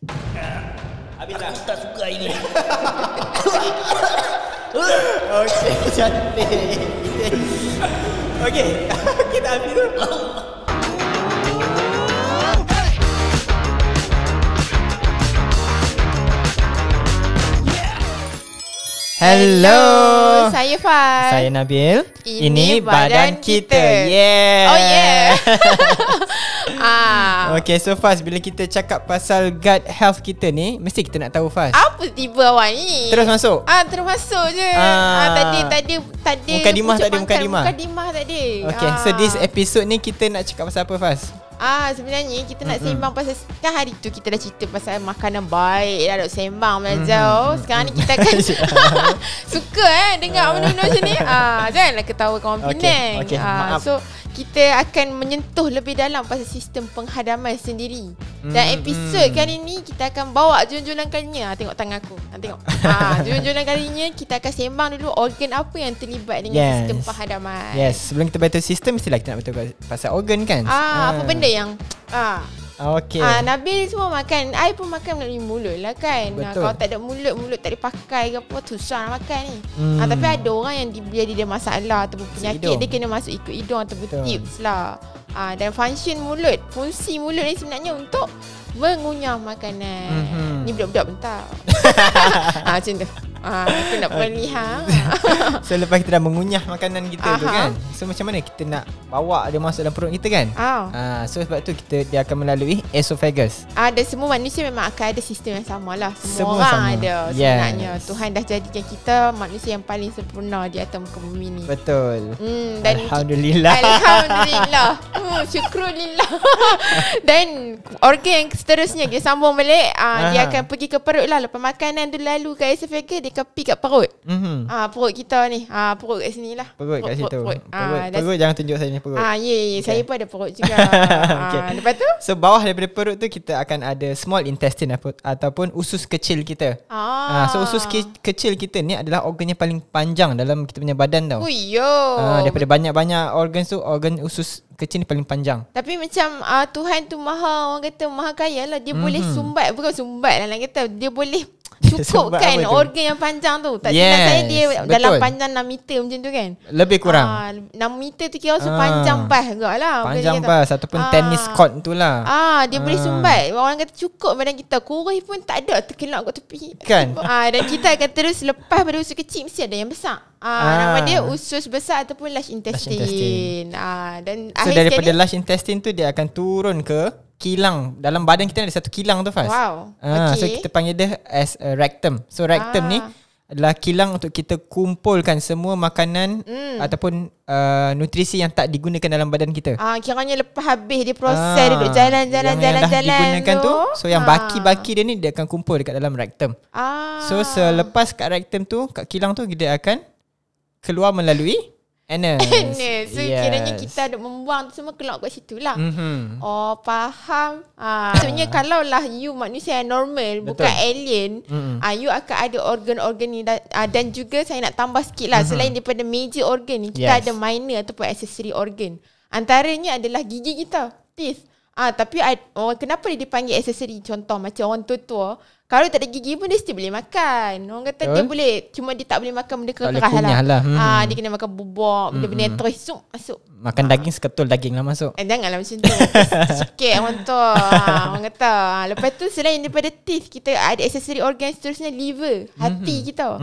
Habis dah. Aku tak suka ini. Okey, cantik. Okey, kita habis tu. Hello. Saya Faz. Saya Nabil. Ini badan kita. Yeah. Oh yeah. Okay, so Faz, bila kita cakap pasal gut health kita ni, mesti kita nak tahu Faz. Apa tiba awak ni? Terus masuk. Terus masuk je. Tadi Mukadimah tak ada, pucuk pangkal. mukadimah. Mukadimah tak ada. Okay, so this episode ni kita nak cakap pasal apa Faz? Sebenarnya kita nak sembang pasal, kan hari tu kita dah cerita pasal makanan baik, dah duk sembang belajar. Sekarang ni kita akan suka dengar benda-benda macam ni. Janganlah ketawa kawan Penang. Okay, maaf. So kita akan menyentuh lebih dalam pasal sistem penghadaman sendiri. Dan episod kali ni kita akan bawa junjulan kalinya. Tengok tangan aku. Tengok. Junjulan kalinya kita akan sembang dulu organ apa yang terlibat dengan sistem penghadaman. Yes, sebelum kita beritahu sistem, mestilah kita nak beritahu pasal organ kan. Apa benda yang Okay. Nabil semua makan. I pun makan melalui mulut lah kan. Kalau tak ada mulut tak dipakai ke apa, susah nak makan ni. Tapi ada orang yang bila dia ada masalah ataupun penyakit, dia kena masuk ikut hidung ataupun tips lah. Dan fungsi mulut ni sebenarnya untuk mengunyah makanan. Ni budak-budak bentar. Macam tu. Aku nak perlihat. So lepas kita dah mengunyah makanan kita tu kan, so macam mana kita nak bawa dia masuk dalam perut kita kan. So sebab tu dia akan melalui esophagus. Dan semua manusia memang akan ada sistem yang sama lah. Semua orang sama. Ada sebenarnya. Tuhan dah jadikan kita manusia yang paling sempurna di atas muka bumi ni. Betul. Dan Alhamdulillah. Alhamdulillah. Syukurulillah. Dan organ yang seterusnya kita sambung balik, dia akan pergi ke perut lah. Lepas makanan tu lalu ke esophagus, dia akan pergi kat perut. Perut kita ni. Perut kat sini lah. Perut kat situ. Perut jangan tunjuk saya ni perut. Okay. Saya pun ada perut juga. Lepas tu, so bawah daripada perut tu kita akan ada small intestine ataupun usus kecil kita. So usus kecil kita ni adalah organ yang paling panjang dalam kita punya badan tau. Daripada banyak-banyak organ tu, organ usus kecil ni paling panjang. Tapi macam Tuhan tu orang kata maha kaya lah. Dia boleh sumbat. Bukan sumbat lah nak kata. Dia boleh cukupkan organ yang panjang tu. Tak silap saya dia betul. Dalam panjang 6 meter macam tu kan. Lebih kurang 6 meter tu kira panjang bas juga lah. Panjang bas ataupun tennis court tu lah. Dia boleh sumbat. Orang kata cukup badan kita. Kurus pun tak ada terkelak kat tepi kan. Dan kita akan terus lepas pada usus kecil, mesti ada yang besar. Nama dia usus besar ataupun large intestine. Dan so daripada large intestine tu dia akan turun ke kilang. Dalam badan kita ada satu kilang tu Faz. So kita panggil dia as a rectum. So rectum ni adalah kilang untuk kita kumpulkan semua makanan ataupun nutrisi yang tak digunakan dalam badan kita. Kiranya lepas habis dia proses, duduk jalan digunakan tu. So yang baki-baki dia ni dia akan kumpul dekat dalam rectum. So selepas kat rectum tu, kat kilang tu, dia akan keluar melalui anus. So kiranya kita ada membuang tu semua keluar kat situ lah. Faham. Maksudnya kalau lah you manusia yang normal, bukan alien, you akan ada organ-organ ni. Dan juga saya nak tambah sikit lah, selain daripada major organ ni, kita ada minor ataupun accessory organ. Antaranya adalah gigi kita, teeth. Tapi kenapa dia dipanggil accessory? Contoh macam orang tua-tua, kalau tak ada gigi pun dia still boleh makan. Orang kata dia boleh, cuma dia tak boleh makan benda keras lah. Dia kena makan bubuk, benda-benda yang terus masuk. Makan daging, seketul daging lah masuk. Janganlah macam tu. Sikit orang tu. Orang kata. Lepas tu selain daripada teeth, kita ada accessory organ seterusnya, liver, hati kita.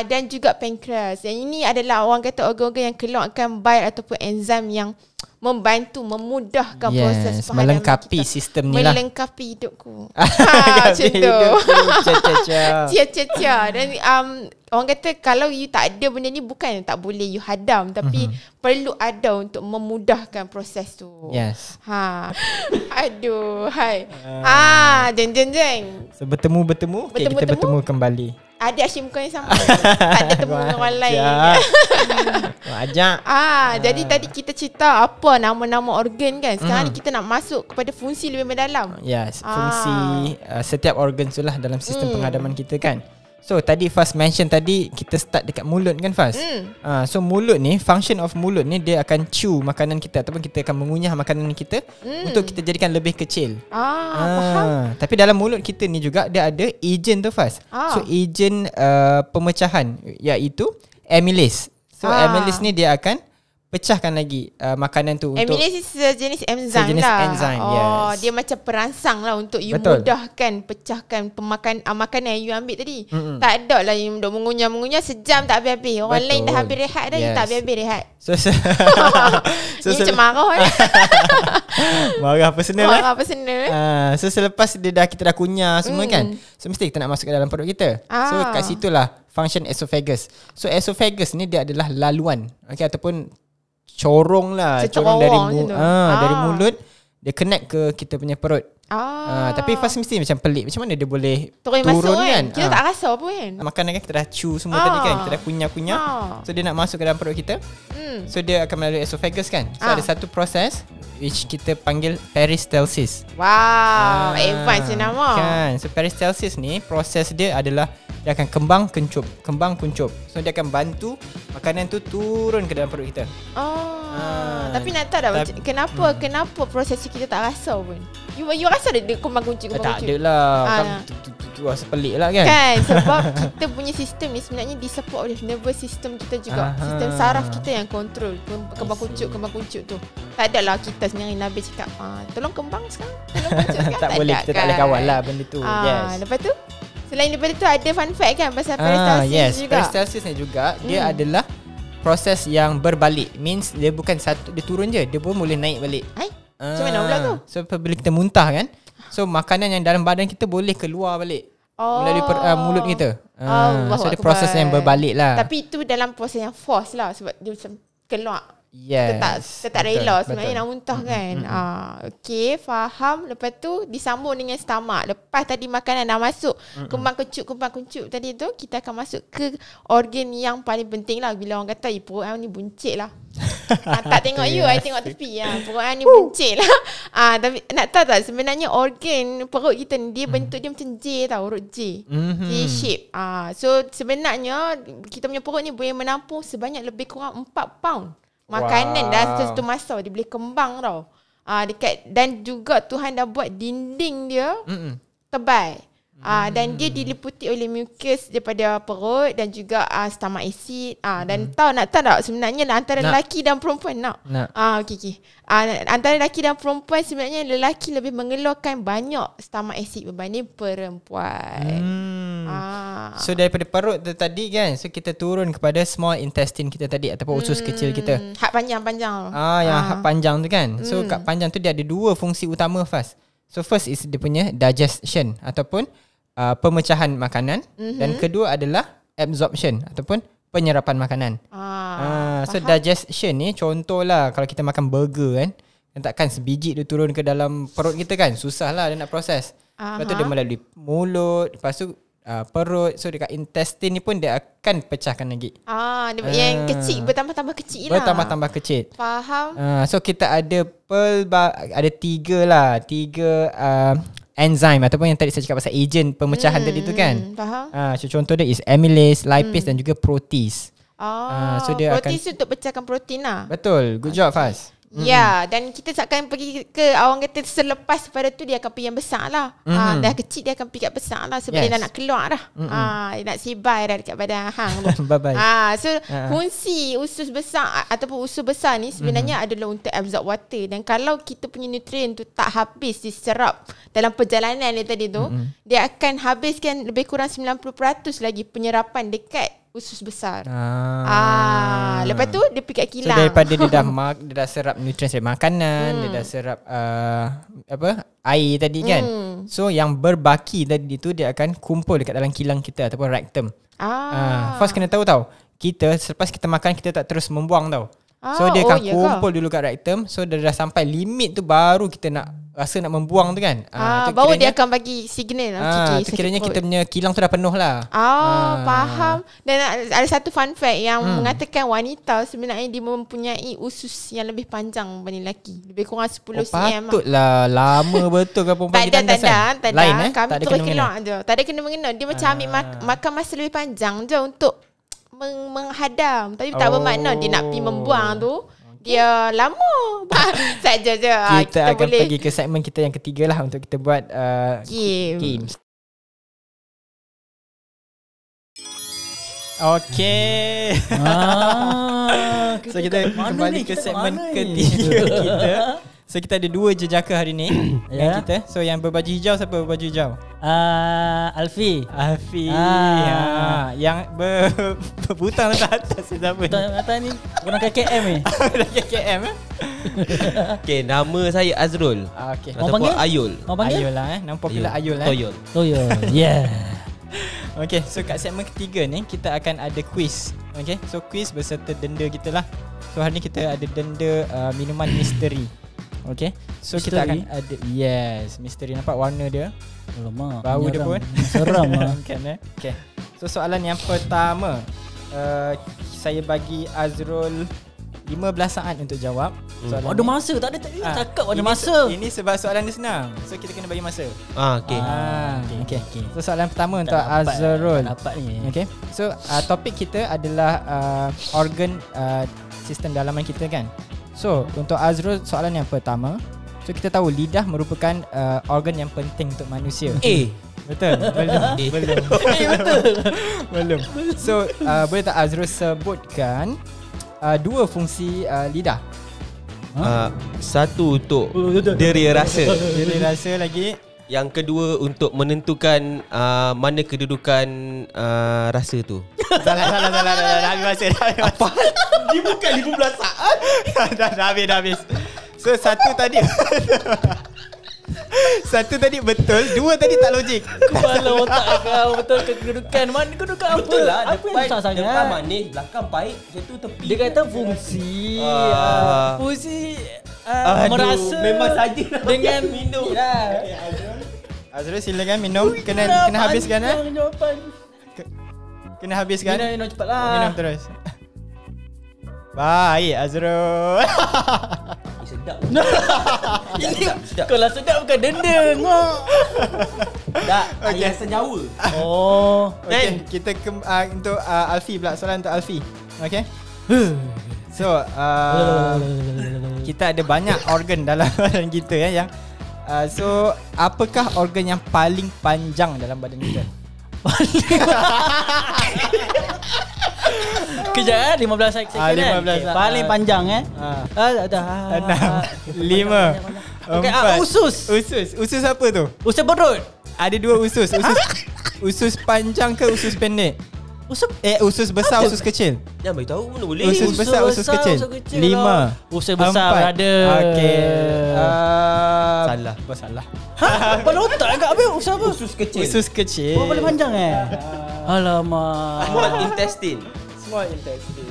Dan juga pancreas. Yang ini adalah orang kata organ-organ yang keluarkan bile ataupun enzim yang membantu, memudahkan proses penghadaman melengkapi kita. Sistem ni lah. Melengkapi hidupku. Macam tu. Cia-cia. Dan orang kata kalau you tak ada benda ni, bukan tak boleh you hadam, tapi perlu ada untuk memudahkan proses tu. Yes. Aduh, hai. Jeng. So bertemu. Okay, kita bertemu kembali. Ada asyik muka yang sama. Tak ada temu dengan orang lain. Ajak. Jadi tadi kita cerita apa nama-nama organ kan. Sekarang ni kita nak masuk kepada fungsi lebih mendalam. Yes, fungsi setiap organ tu lah dalam sistem penghadaman kita kan. So tadi Faz mention tadi kita start dekat mulut kan Faz. So mulut ni, function of mulut ni dia akan chew makanan kita ataupun kita akan mengunyah makanan kita untuk kita jadikan lebih kecil. Faham. Tapi dalam mulut kita ni juga dia ada agent tu Faz. So agent pemecahan iaitu amylase. So amylase ni dia akan pecahkan lagi makanan tu. Amylase ni sejenis enzim lah. Yes. Dia macam perangsang lah untuk you mudahkan pecahkan makanan yang you ambil tadi. Tak ada lah you duk mengunyah sejam tak habis-habis. Orang lain dah habis rehat dah, you tak habis-habis rehat. Ni macam marah kan. Marah personal lah. Marah personal. So selepas kita dah kunyah semua kan, so mesti kita nak masuk ke dalam perut kita. So kat situlah function esophagus. So esophagus ni dia adalah laluan, okay, ataupun corong lah, corong dari mulut dia connect ke kita punya perut. Tapi first mesti macam pelik, macam mana dia boleh turun kan? Kita tak rasa pun kan. Makanan kan kita dah chew semua tadi kan, kita dah kunyah-kunyah. So dia nak masuk ke dalam perut kita. So dia akan melalui esophagus kan. So ada satu proses which kita panggil peristalsis. Wow, advance nama. Kan. So peristalsis ni proses dia adalah dia akan kembang kuncup. So dia akan bantu makanan tu turun ke dalam perut kita. Tapi nak tahu dah kenapa proses kita tak rasa pun. You rasa dia kembang kuncup. Tak ada lah. Rasa pelik lah kan. Kan sebab kita punya sistem ni sebenarnya disupport oleh nervous system kita juga. Sistem saraf kita yang kontrol kembang kuncup tu. Tak ada lah kita sendiri Nabil cakap tolong kembang sekarang, tolong kuncup sekarang. Tak boleh, kita tak boleh kawal lah benda tu. Lepas tu selain daripada tu ada fun fact kan pasal peristalsis juga. Peristalsis ni juga dia adalah proses yang berbalik. Means dia bukan satu, dia turun je, dia pun boleh naik balik. Macam mana pula tu? So apabila kita muntah kan, so makanan yang dalam badan kita boleh keluar balik melalui mulut kita. So dia proses yang berbalik lah. Tapi itu dalam proses yang force lah, sebab dia macam keluar. Yes. Kita tak rela sebenarnya nak muntah kan. Okay, faham. Lepas tu disambung dengan stomach. Lepas tadi makanan dah masuk kembang kuncup tadi tu, kita akan masuk ke organ yang paling penting lah. Bila orang kata perut ni buncit lah. Tak tengok you, I tengok tepi. Perut ni buncit lah. Tapi nak tahu tak sebenarnya organ perut kita ni dia bentuk dia macam J tau, huruf J. J shape. So sebenarnya kita punya perut ni boleh menampung sebanyak lebih kurang 4 pound makanan dah satu masa. Dia boleh kembang tau. Dan juga Tuhan dah buat dinding dia tebal. Dan dia diliputi oleh mucus daripada perut dan juga stomach acid. Dan nak tahu tak sebenarnya antara lelaki dan perempuan okay. Antara lelaki dan perempuan sebenarnya lelaki lebih mengeluarkan banyak stomach acid berbanding perempuan. So daripada perut tu tadi kan, so kita turun kepada small intestine kita tadi ataupun usus kecil kita. Hak panjang-panjang. Yang hak panjang tu kan. So kat panjang tu dia ada dua fungsi utama Faz. So first is dia punya digestion ataupun pemecahan makanan, dan kedua adalah absorption ataupun penyerapan makanan. So digestion ni contohlah kalau kita makan burger kan, takkan sebiji tu turun ke dalam perut kita kan, susah lah dia nak proses. Lepas tu dia melalui mulut, lepas tu perut. So dekat intestine ni pun dia akan pecahkan lagi. Yang kecil bertambah-tambah kecil lah. Bertambah-tambah kecil. Faham. So kita ada tiga enzim ataupun yang tadi saya cakap pasal agent pemecahan tadi tu kan. Faham. So contoh dia is amylase, lipase dan juga protease. So dia protease untuk pecahkan protein lah. Betul. Good job Faz. Ya, dan kita akan pergi ke orang kata selepas pada tu dia akan pergi yang besar lah. Dah kecil dia akan pergi kat besar lah sebab dia nak keluar dah. Dia nak sibai dah dekat badan hang tu. Bye-bye. So fungsi usus besar ataupun usus besar ni sebenarnya adalah untuk absorb water, dan kalau kita punya nutrien tu tak habis diserap dalam perjalanan dia tadi tu, dia akan habiskan lebih kurang 90% lagi penyerapan dekat usus besar. Lepas tu dia pergi kat kilang. So daripada dia dah serap nutrien dari makanan, dia dah serap air tadi kan. So yang berbaki tadi tu dia akan kumpul dekat dalam kilang kita ataupun rectum. First kena tahu tau, kita selepas kita makan kita tak terus membuang tau. So dia akan kumpul dulu kat rectum. So dia dah sampai limit tu baru kita nak rasa nak membuang tu kan. Baru dia akan bagi signal. Tu kiranya kita punya kilang tu dah penuh lah. Faham. Dan ada satu fun fact yang mengatakan wanita sebenarnya dia mempunyai usus yang lebih panjang berbanding lelaki. Lebih kurang 10 cm. Patutlah lama betul ke perempuan kita tandas kan? Tak ada. Kami terus kelak je. Tak ada kena-mengena. Dia macam ambil makan masa lebih panjang je untuk menghadam. Tapi tak bermakna dia nak pergi membuang tu dia lama. Saja je. Kita akan pergi ke segmen kita yang ketiga lah untuk kita buat games. Okay. So kita kembali ke segmen ketiga kita. So kita ada 2 jejaka hari ni yang kita. So yang berbaju hijau, siapa berbaju hijau? Alfi. Yang berbutang letak atas siapa? Butang atas ni orang KKM ni. KKM Okay, nama saya Azrul. Okay. Ataupun Ayul. Ayul lah nama popular Ayul Toyol. Yeah. Okay, so kat segmen ketiga ni kita akan ada quiz. Okay, so quiz berserta denda kita lah. So hari ni kita ada denda minuman misteri. Okay, so misteri? Kita akan ada misteri. Nampak warna dia? Alamak, bau dia pun seram lah. Kan, okay. So soalan yang pertama, saya bagi Azrul 15 saat untuk jawab. Ada masa, tak ada cakap ada masa. Ini sebab soalan dia senang. So kita kena bagi masa. Okay. Okay. So soalan pertama untuk Azrul. Dapat ni. Okay. So topik kita adalah organ sistem dalaman kita kan. So untuk Azrul, soalan yang pertama. So kita tahu lidah merupakan organ yang penting untuk manusia. Betul? Belum. So boleh tak Azrul sebutkan 2 fungsi lidah? Satu untuk deria rasa. Deria rasa lagi. Yang kedua untuk menentukan mana kedudukan rasa tu. Salah. Dah habis masa. Apa? Dia bukan 15 saat. Dah habis. So satu tadi betul, 2 tadi tak logik. Kepala otak kau betul ke kedudukan. Mana kedudukan apa? Betul lah. Apa yang susah sangat? Depan manis, belakang pahit, situ tepi. Dia kata fungsi. Fungsi merasa. Memang saja dengan minum. Azrul silakan minum. Kena habiskan jawapan. Kena habiskan. Minum cepatlah. Minum terus. Baik Azrul. Sedap. Ini sedap. Kalau sedap bukan denda. Ngok. Tak, ayah senyawa. Okay, kita untuk Alfi pula. Soalan untuk Alfi. Okay. So kita ada banyak organ dalam badan kita yang so apakah organ yang paling panjang dalam badan kita? Kejap 15 second 15 kan? Paling panjang dah 6 5 okay, 4 Usus apa tu? Usus perut. Ada 2 usus. Usus panjang ke usus pendek? Usus besar, usus kecil. Jangan beritahu mana boleh. Usus besar, usus kecil. 5. Usus besar ada. Okey. Salah. Salah. Kepala otak agak apa? Usus apa? Usus kecil. Usus kecil. Paling panjang Alamak. Small intestine.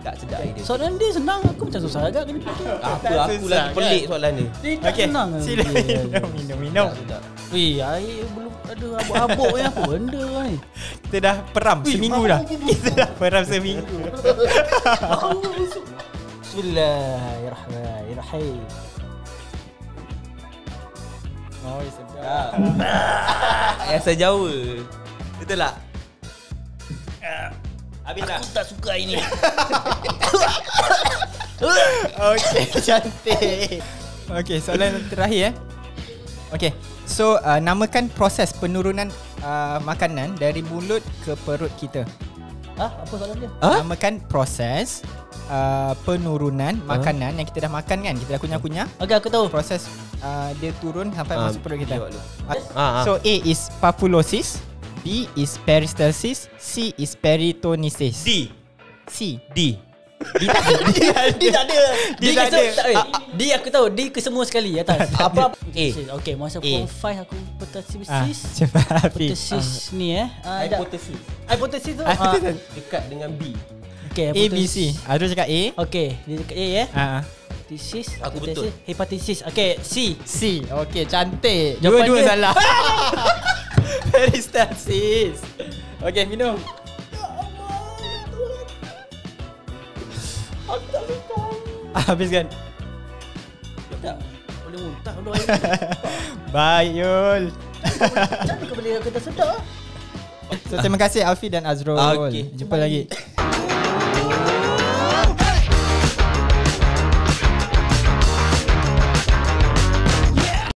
Tak sedap idea. Soalan dia senang. Aku macam susah agak kena fikir. Aku lagi pelik soalan ni. Okey. Sila minum. Wih, air belum ada abuk-abuk ni. Apa benda ni? Kita dah peram seminggu dah. Kita dah peram seminggu. Bismillahirrahmanirrahim. Oh, sedap. Rasa Jawa. Betul tak? Habis dah. Aku tak suka ini. Okey, cantik. Okey, soalan terakhir Okey. So, namakan proses penurunan makanan dari mulut ke perut kita. Apa soalan dia? Namakan proses penurunan makanan yang kita dah makan kan. Kita dah kunyah-kunyah. Okey, aku tahu. Proses dia turun sampai masuk perut kita. So, A is papulosis, B is peristalsis, C is peritonisis. D. Dia tak ada. D aku tahu. D ke semua sekali atas. Apa? Okay, masa A. form 5 aku hipotesis. Cepat Hipotesis ni Hipotesis tu dekat dengan B. Okay, A, B, C. Azrul cakap A. Okay, dia cakap A Hepatitis. Aku betul. Hepatitis. Okay, C. Okay, cantik. Jawapan Dua-dua dia. salah. Peristalsis. Okay, minum. Habiskan. Tak boleh muntah dulu air. Baik, Yul. Macam mana kau boleh aku tak sedar? So, terima kasih Alfi dan Azrul. Okay. Jumpa lagi.